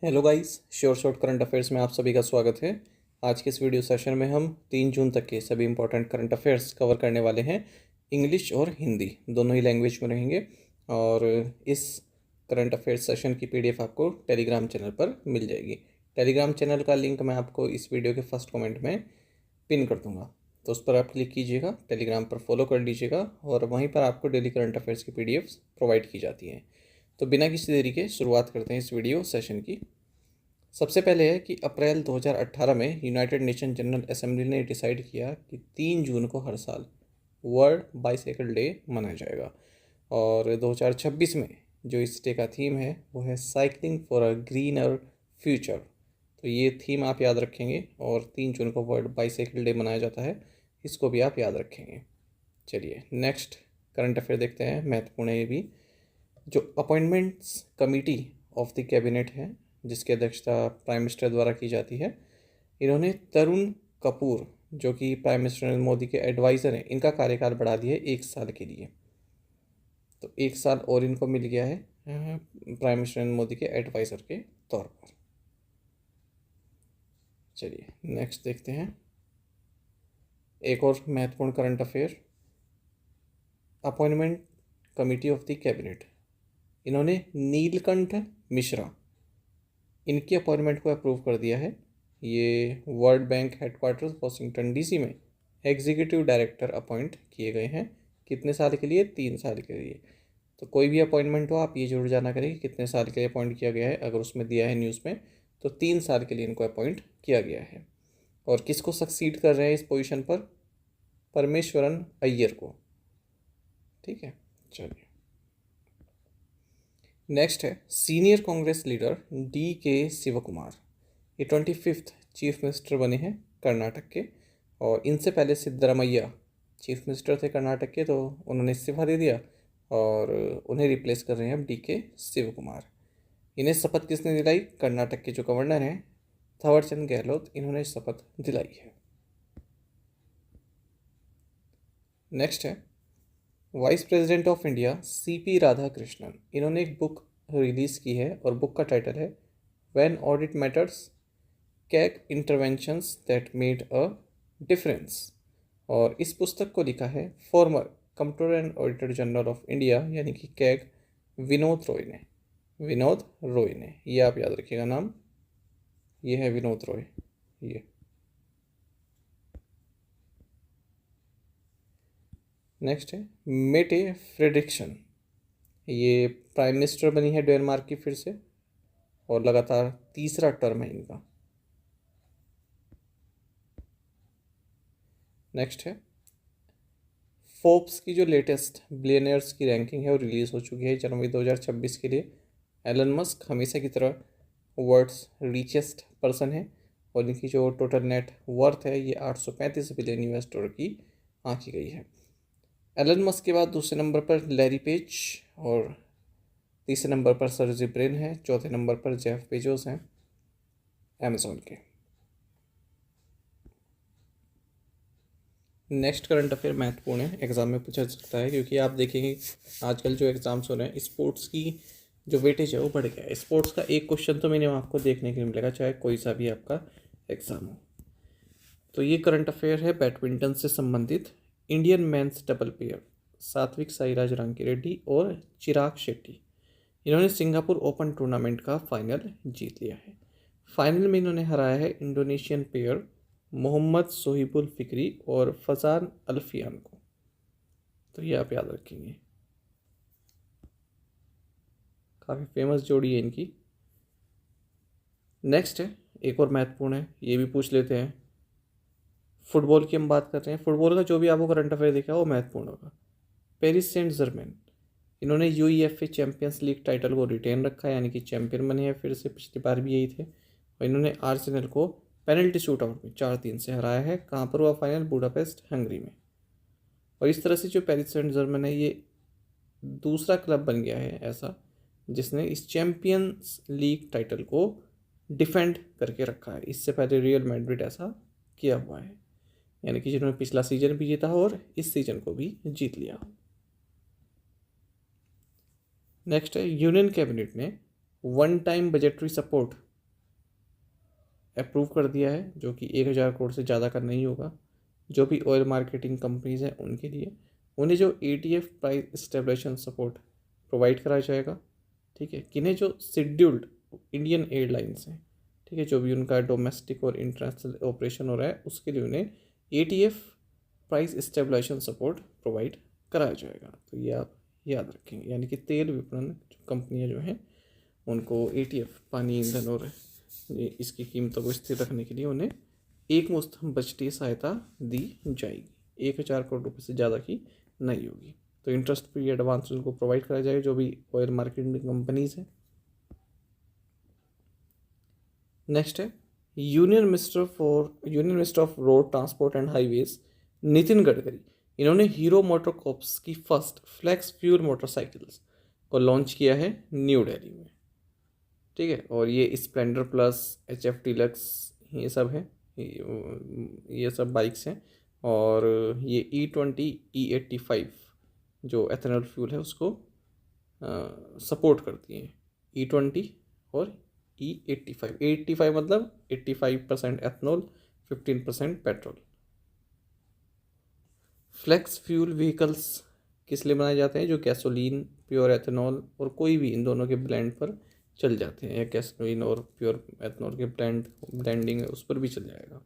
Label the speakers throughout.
Speaker 1: Hello guys, sure short current affairs में आप सभी का स्वागत है। आज के इस वीडियो सेशन में हम 3 जून तक के सभी इंपॉर्टेंट करंट अफेयर्स कवर करने वाले हैं। इंग्लिश और हिंदी दोनों ही लैंग्वेज में रहेंगे और इस करंट अफेयर्स सेशन की पीडीएफ आपको टेलीग्राम चैनल पर मिल जाएगी। टेलीग्राम चैनल का लिंक मैं आपको इस वीडियो के फर्स्ट कमेंट में पिन कर दूंगा, तो उस पर आप क्लिक कीजिएगा, टेलीग्राम पर फॉलो कर लीजिएगा और वहीं पर आपको डेली करंट अफेयर्स की पीडीएफ प्रोवाइड की जाती हैं। तो बिना किसी देरी के शुरुआत करते हैं इस वीडियो सेशन की। सबसे पहले है कि अप्रैल 2018 में यूनाइटेड नेशन जनरल असेंबली ने डिसाइड किया कि 3 जून को हर साल वर्ल्ड बाइसाइकिल डे मनाया जाएगा और 2026 में जो इस डे का थीम है वो है cycling for a greener future. तो ये थीम आप याद रखेंगे और 3 जून को वर्ल्ड बाइसाइकिल डे मनाया जाता है, इसको भी आप याद रखेंगे। चलिए नेक्स्ट करंट अफेयर देखते हैं, महत्वपूर्ण है ये भी। जो appointments committee of the cabinet है जिसकी अध्यक्षता प्राइम मिनिस्टर द्वारा की जाती है, इन्होंने तरुण कपूर जो कि प्राइम मिनिस्टर नरेंद्र मोदी के एडवाइज़र हैं, इनका कार्यकाल बढ़ा दिया है 1 साल के लिए। तो 1 साल और इनको मिल गया है प्राइम मिनिस्टर नरेंद्र मोदी के एडवाइज़र के तौर पर। चलिए नेक्स्ट देखते हैं एक और महत्वपूर्ण current affair. Appointment committee of the cabinet, इन्होंने नीलकंठ मिश्रा, इनकी अपॉइंटमेंट को अप्रूव कर दिया है। ये world bank headquarters Washington DC में एग्जीक्यूटिव डायरेक्टर अपॉइंट किए गए हैं। कितने साल के लिए? 3 साल के लिए। तो कोई भी अपॉइंटमेंट हो आप ये जरूर जाना करें कि कितने साल के लिए अपॉइंट किया गया है। अगर उसमें दिया है न्यूज़ में तो 3 साल के लिए इनको अपॉइंट किया गया है। और किसको सक्सीड कर रहे हैं इस पोजीशन पर? परमेश्वरन अय्यर को। ठीक है, चलिए नेक्स्ट है senior Congress leader DK Shivakumar. ये 25th चीफ मिनिस्टर बने हैं कर्नाटक के और इनसे पहले सिद्धरामैया चीफ मिनिस्टर थे कर्नाटक के, तो उन्होंने इस्तीफा दे दिया और उन्हें रिप्लेस कर रहे हैं अब DK शिवकुमार। इन्हें शपथ किसने दिलाई? कर्नाटक के जो गवर्नर हैं थावरचंद गहलोत, इन्होंने शपथ दिलाई है। नेक्स्ट है vice president of India CP Radhakrishnan, इन्होंने एक बुक रिलीज़ की है और बुक का टाइटल है when audit matters, CAG interventions that made a difference. और इस पुस्तक को लिखा है farmer comptroller and auditor general of India यानी कि कैग विनोद रॉय ने। विनोद रॉय ने, ये आप याद रखिएगा नाम, ये है विनोद रॉय। ये नेक्स्ट है मेटे फ्रेडरिक्सन, ये प्राइम मिनिस्टर बनी है डेनमार्क की फिर से और लगातार तीसरा टर्म है इनका। नेक्स्ट है फोर्ब्स की जो लेटेस्ट बिलियनियर्स की रैंकिंग है वो रिलीज़ हो चुकी है जनवरी 2026 के लिए। एलन मस्क हमेशा की तरह वर्ल्ड्स रिचेस्ट पर्सन है और इनकी जो टोटल नेट वर्थ है ये 835 बिलियन US डॉलर की आंकी गई है। एलन मस्क के बाद दूसरे नंबर पर लैरी पेज और तीसरे नंबर पर सर्जी ब्रिन है, चौथे नंबर पर जेफ बेजोस हैं अमेजोन के। नेक्स्ट करंट अफेयर महत्वपूर्ण है, एग्ज़ाम में पूछा जा सकता है क्योंकि आप देखेंगे आजकल जो एग्ज़ाम्स हो रहे हैं स्पोर्ट्स की जो वेटेज है वो बढ़ गया है। स्पोर्ट्स का एक क्वेश्चन तो मिनिमम आपको देखने के लिए मिलेगा चाहे कोई सा भी आपका एग्ज़ाम हो। तो ये करंट अफेयर है बैडमिंटन से संबंधित। Indian men's double pair Satwik Sairaj Rankireddy और चिराग शेट्टी, इन्होंने सिंगापुर ओपन टूर्नामेंट का फाइनल जीत लिया है। फाइनल में इन्होंने हराया है इंडोनेशियन पेयर मोहम्मद सोहिबुल फिक्री और फजान अल्फियान को। तो ये आप याद रखेंगे, काफ़ी फेमस जोड़ी है इनकी। नेक्स्ट है एक और महत्वपूर्ण है, ये भी पूछ लेते हैं। फुटबॉल की हम बात कर रहे हैं, फुटबॉल का जो भी आपको करंट अफेयर दिखा वो महत्वपूर्ण होगा। पेरिस सेंट जर्मेन, इन्होंने UEFA चैंपियंस लीग टाइटल को रिटेन रखा है यानी कि चैंपियन बने हैं फिर से, पिछली बार भी यही थे। और इन्होंने आर्सेनल को पेनल्टी शूटआउट में 4-3 से हराया है। कहाँ पर हुआ फाइनल? बुडापेस्ट हंगरी में। और इस तरह से जो पेरिस सेंट जर्मेन है ये दूसरा क्लब बन गया है ऐसा जिसने इस चैंपियंस लीग टाइटल को डिफेंड करके रखा है। इससे पहले रियल मैड्रिड ऐसा किया हुआ है, यानी कि जिन्होंने पिछला सीजन भी जीता और इस सीजन को भी जीत लिया। नेक्स्ट है यूनियन कैबिनेट ने one time budgetary support approve कर दिया है, जो कि 1,000 करोड़ से ज़्यादा का नहीं होगा। जो भी ऑयल मार्केटिंग कंपनीज हैं उनके लिए उन्हें जो ETF price stabilization support provide कराया जाएगा। ठीक है, किन्हें जो शेड्यूल्ड इंडियन एयरलाइंस हैं, ठीक है, जो भी उनका डोमेस्टिक और इंटरनेशनल ऑपरेशन हो रहा है उसके लिए उन्हें ETF price stabilization support provide कराया जाएगा। तो ये आप याद रखेंगे, यानी कि तेल विपणन कंपनियां जो हैं उनको ETF पानी ईंधन और इसकी कीमतों को स्थिर रखने के लिए उन्हें एक मुश्त बजटीय सहायता दी जाएगी। 1,000 करोड़ रुपये से ज़्यादा की नहीं होगी। तो इंटरेस्ट फ्री एडवांस उनको प्रोवाइड कराया जाएगा, जो भी ऑयल मार्केटिंग कंपनीज हैं। नेक्स्ट है union minister of road transport and highways Nitin Gadkari. इन्होंने हीरो मोटर कॉर्प्स की फर्स्ट फ्लेक्स फ्यूल मोटरसाइकिल्स को लॉन्च किया है न्यू दिल्ली में। ठीक है, और ये स्प्लेंडर प्लस, HF डिलक्स, ये सब है, ये सब बाइक्स हैं। और ये E20 E85 जो एथेनॉल फ्यूल है उसको सपोर्ट करती हैं। E20 और E85 मतलब 85% ethanol, 15% petrol. Flex fuel vehicles किस लिए बनाए जाते हैं? जो गैसोलीन, प्योर एथेनॉल और कोई भी इन दोनों के ब्लेंड पर चल जाते हैं, या गैसोलीन और प्योर एथेनॉल के ब्लेंडिंग है उस पर भी चल जाएगा।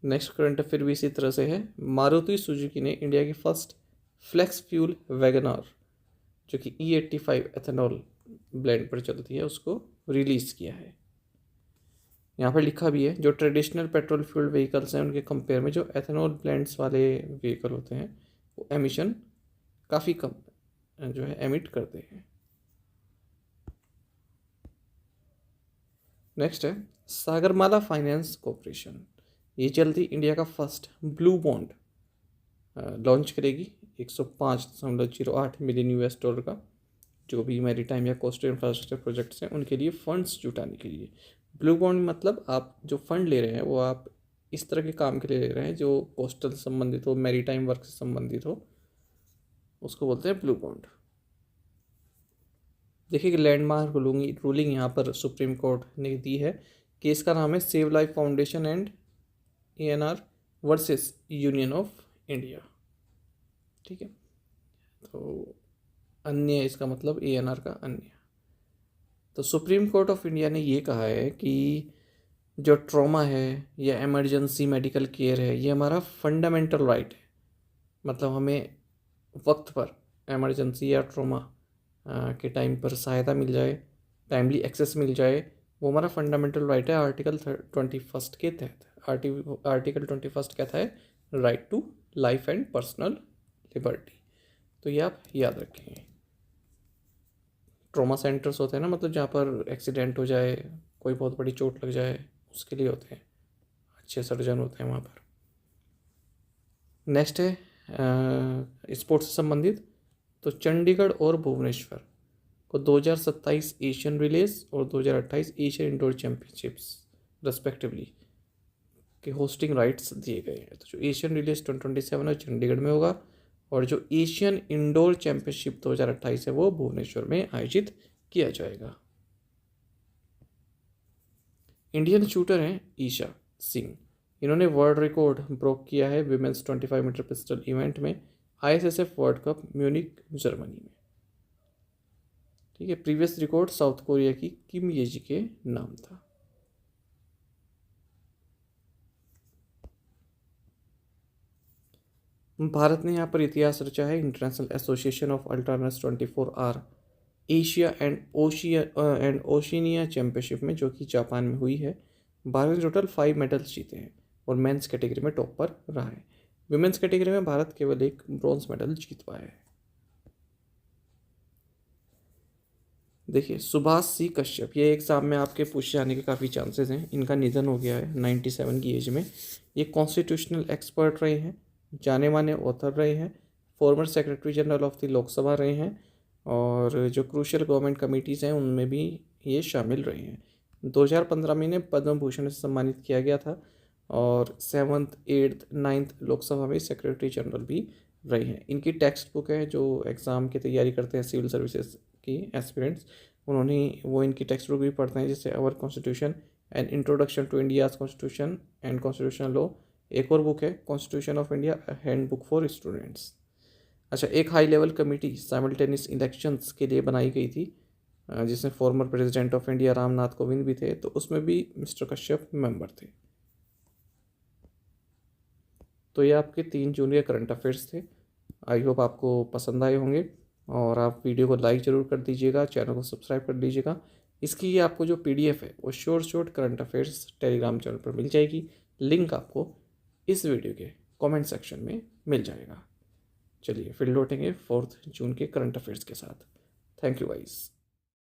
Speaker 1: नेक्स्ट करंट अफेयर भी इसी तरह से है। मारुति सुजुकी ने इंडिया की फर्स्ट फ्लेक्स फ्यूल वैगनआर, जो कि E85 एथेनॉल ब्लेंड पर चलती है, उसको रिलीज़ किया है। यहाँ पर लिखा भी है जो ट्रेडिशनल पेट्रोल फ्यूल्ड व्हीकल्स हैं उनके कंपेयर में जो एथेनॉल ब्लेंड्स वाले व्हीकल होते हैं वो एमिशन काफ़ी कम जो है एमिट करते हैं। नेक्स्ट है सागरमाला फाइनेंस कॉरपोरेशन। ये जल्दी इंडिया का फर्स्ट ब्लू बॉन्ड लॉन्च करेगी 105.08 मिलियन $, का, जो भी मैरीटाइम या कोस्टल इंफ्रास्ट्रक्चर प्रोजेक्ट्स हैं उनके लिए फंड्स जुटाने के लिए। ब्लू बॉन्ड मतलब आप जो फंड ले रहे हैं वो आप इस तरह के काम के लिए ले रहे हैं जो कोस्टल संबंधित हो, मैरीटाइम वर्क से संबंधित हो, उसको बोलते हैं ब्लू बॉन्ड। देखिए कि लैंडमार्क रूलिंग यहाँ पर सुप्रीम कोर्ट ने दी है। केस का नाम है save life foundation and ANR versus union of India. ठीक है, तो अन्य इसका मतलब ANR का अन्य। तो सुप्रीम कोर्ट ऑफ इंडिया ने ये कहा है कि जो ट्रॉमा है या इमरजेंसी मेडिकल केयर है ये हमारा फंडामेंटल राइट है। मतलब हमें वक्त पर इमरजेंसी या ट्रॉमा के टाइम पर सहायता मिल जाए, टाइमली एक्सेस मिल जाए, वो हमारा फंडामेंटल राइट है। आर्टिकल 21 के तहत आर्टिकल 21 कहता है right to life and personal liberty. तो ये आप याद रखेंगे। ट्रॉमा सेंटर्स होते हैं ना, मतलब जहाँ पर एक्सीडेंट हो जाए, कोई बहुत बड़ी चोट लग जाए, उसके लिए होते हैं, अच्छे सर्जन होते हैं वहाँ पर। नेक्स्ट है स्पोर्ट्स से संबंधित। तो चंडीगढ़ और भुवनेश्वर को 2027 एशियन रिलेज और 2028 एशियन इंडोर चैम्पियनशिप्स रेस्पेक्टिवली के होस्टिंग राइट्स दिए गए हैं। तो जो एशियन रिलेज 2027 है चंडीगढ़ में होगा, और जो एशियन इंडोर चैंपियनशिप 2028 है वो भुवनेश्वर में आयोजित किया जाएगा। इंडियन शूटर हैं ईशा सिंह। इन्होंने वर्ल्ड रिकॉर्ड ब्रोक किया है विमेंस 25 मीटर पिस्टल इवेंट में ISSF world cup Munich Germany में। ठीक है, प्रीवियस रिकॉर्ड साउथ कोरिया की किम येजी के नाम था। भारत ने यहाँ पर इतिहास रचा है। इंटरनेशनल एसोसिएशन ऑफ अल्टरनेस 24 एशिया एंड ओशिनिया चैंपियनशिप में, जो कि जापान में हुई है, भारत ने टोटल 5 मेडल्स जीते हैं और मेंस कैटेगरी में टॉप पर रहा है। विमेंस कैटेगरी में भारत केवल एक ब्रॉन्ज मेडल जीत पाया है। देखिए सुभाष सी कश्यप, ये एग्जाम में आपके पूछे जाने के काफ़ी चांसेस हैं। इनका निधन हो गया है 97 की एज में। ये कॉन्स्टिट्यूशनल एक्सपर्ट रहे हैं, जाने माने ऑथर रहे हैं, former secretary general of the Lok Sabha रहे हैं, और जो क्रूशियल गवर्नमेंट कमिटीज़ हैं उनमें भी ये शामिल रहे हैं। 2015 में इन्हें पद्म भूषण से सम्मानित किया गया था, और 7th 8th 9th लोकसभा में सेक्रेटरी जनरल भी रहे हैं। इनकी टेक्स्ट बुक है, जो एग्ज़ाम की तैयारी करते हैं सिविल सर्विसेज की एस्पिरेंट्स, उन्होंने वो इनकी टेक्स्ट बुक भी पढ़ते हैं, जिससे our constitution an introduction to India's constitution and constitutional law. एक और बुक है constitution of India handbook for students. अच्छा, एक high level committee simultaneous elections के लिए बनाई गई थी, जिसमें former president of India Ramnath Kovind भी थे, तो उसमें भी मिस्टर कश्यप मेंबर थे। तो ये आपके 3 जून के करंट अफेयर्स थे। आई होप आपको पसंद आए होंगे और आप वीडियो को लाइक ज़रूर कर दीजिएगा, चैनल को सब्सक्राइब कर लीजिएगा। इसकी आपको जो PDF है वो short current affairs Telegram channel पर मिल जाएगी। लिंक आपको इस वीडियो के कमेंट सेक्शन में मिल जाएगा। चलिए फिर लौटेंगे 4 जून के करंट अफेयर्स के साथ। Thank you guys.